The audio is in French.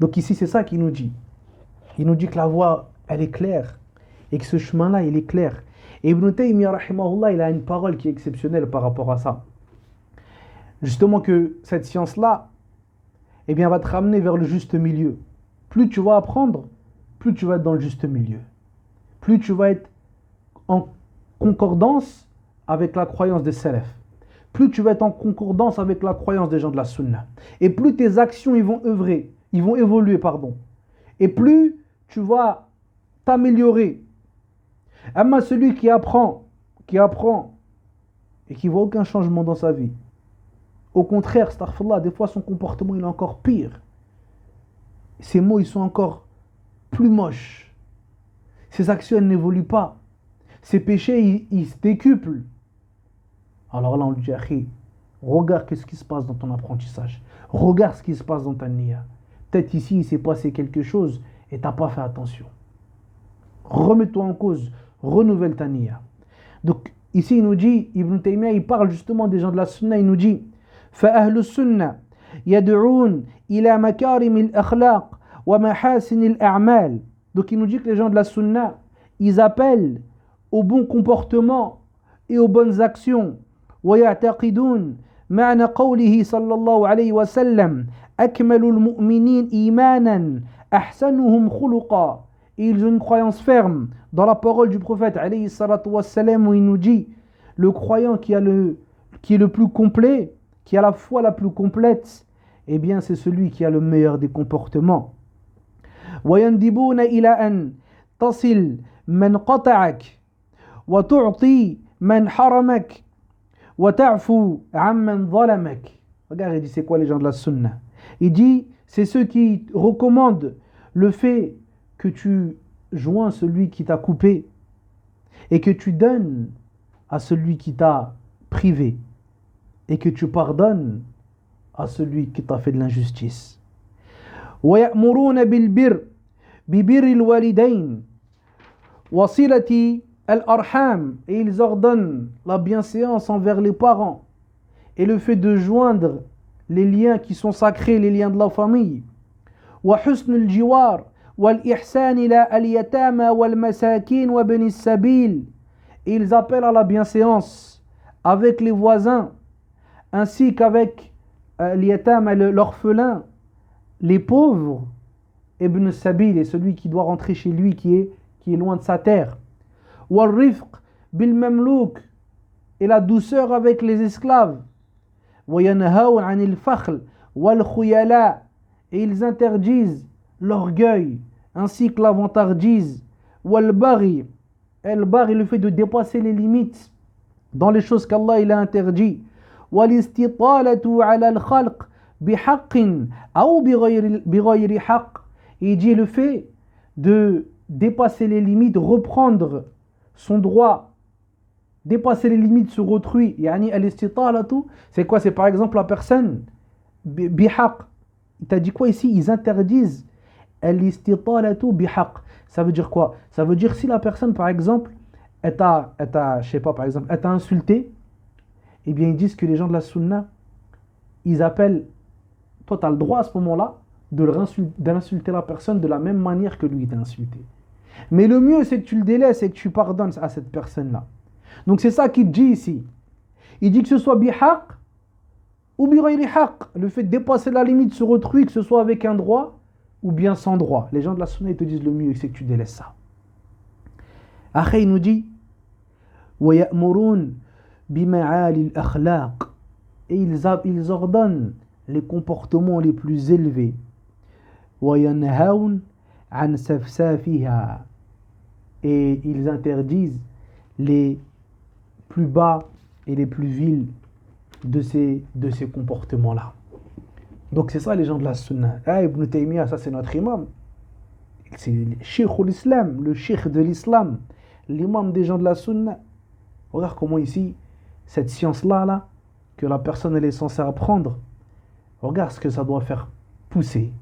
Donc ici, c'est ça qu'il nous dit. Il nous dit que la voie, elle est claire. Et que ce chemin-là, il est clair. Et Ibn Taymiyyah, rahimahullah, il a une parole qui est exceptionnelle par rapport à ça. Justement que cette science-là, eh bien, va te ramener vers le juste milieu. Plus tu vas apprendre, plus tu vas être dans le juste milieu. Plus tu vas être en concordance avec la croyance des salafs. Plus tu vas être en concordance avec la croyance des gens de la sunna. Et plus tes actions ils vont évoluer. Et plus tu vas t'améliorer. Amma celui qui apprend et qui voit aucun changement dans sa vie. Au contraire, astaghfirullah, des fois son comportement il est encore pire. Ses mots ils sont encore plus moches. Ses actions elles n'évoluent pas. Ses péchés ils se décuplent. Alors là on lui dit, Akhi, regarde qu'est-ce qui se passe dans ton apprentissage. Regarde ce qui se passe dans ta niya. Peut-être ici il s'est passé quelque chose et tu n'as pas fait attention. Remets-toi en cause, renouvelle ta niya. Donc ici il nous dit, Ibn Taymiyyah il parle justement des gens de la sunna, il nous dit فأهل السنة يدعون إلى مكارم الأخلاق ومحاسن الأعمال. Donc il nous dit que les gens de la sunna ils appellent au bon comportement et aux bonnes actions. ويعتقدون معنى قوله صلى الله عليه وسلم أكمل المؤمنين إيمانا أحسنهم خلقا. Et ils ont une croyance ferme dans la parole du prophète alayhi salatu wassalam, où il nous dit le croyant qui est le plus complet, qui a la foi la plus complète, eh bien c'est celui qui a le meilleur des comportements. ويندبون إلى أن تصل من قطعك وتعطي من حرمك وتعفو عمن ظلمك. Regarde, il dit c'est quoi les gens de la sunna? Il dit c'est ceux qui recommandent le fait que tu joins celui qui t'a coupé et que tu donnes à celui qui t'a privé et que tu pardonnes à celui qui t'a fait de l'injustice. ويأمرون بالبر ببر الوالدين وصلة الأرحام. Et ils ordonnent la bienséance envers les parents et le fait de joindre les liens qui sont sacrés, les liens de la famille. وحسن الجوار والإحسان إلى اليتامى والمساكين وابن السبيل. Et ils appellent à la bienséance avec les voisins ainsi qu'avec l'yatam, l'orphelin, les pauvres, ibn sabil est celui qui doit rentrer chez lui qui est loin de sa terre. Wal-rifq bil mamlouk, et la douceur avec les esclaves. Wa-yanhawn anil fakhl wal khuyala, et ils interdisent l'orgueil ainsi que l'avantardise. Wal-baghi, el-baghi, le fait de dépasser les limites dans les choses qu'Allah il a interdit. والاستطالة على الخلق بحق أو بغير حق. Il dit le fait de dépasser les limites, reprendre son droit, dépasser les limites sur autrui. يعني الاستطالة, c'est quoi? C'est par exemple la personne بحق. Il t'a dit quoi ici? Ils interdisent الاستطالة بحق. Ça veut dire quoi? Ça veut dire si la personne par exemple elle t'a je sais pas, par exemple elle t'a insulté, eh bien ils disent que les gens de la sunna, ils appellent, toi tu as le droit à ce moment-là d'insulter la personne de la même manière que lui t'a insulté. Mais le mieux c'est que tu le délaisses et que tu pardonnes à cette personne-là. Donc c'est ça qu'il dit ici. Il dit que ce soit bihaq ou bighayri haq, le fait de dépasser la limite sur autrui, que ce soit avec un droit ou bien sans droit. Les gens de la sunna ils te disent le mieux c'est que tu délaisses ça. Après il nous dit وَيَأْمُرُونَ بِمَعَالِ الْأَخْلَاقِ, et ils ordonnent les comportements les plus élevés. وَيَنْهَوْنَ عَنْ سَفْسَافِهَا, et ils interdisent les plus bas et les plus vils de ces comportements-là. Donc c'est ça les gens de la sunna. Ibn Taymiyyah, ça c'est notre imam. C'est le cheikh de l'islam, le cheikh de l'islam, l'imam des gens de la sunna. Regarde comment ici, cette science-là, là, que la personne elle est censée apprendre, regarde ce que ça doit faire pousser.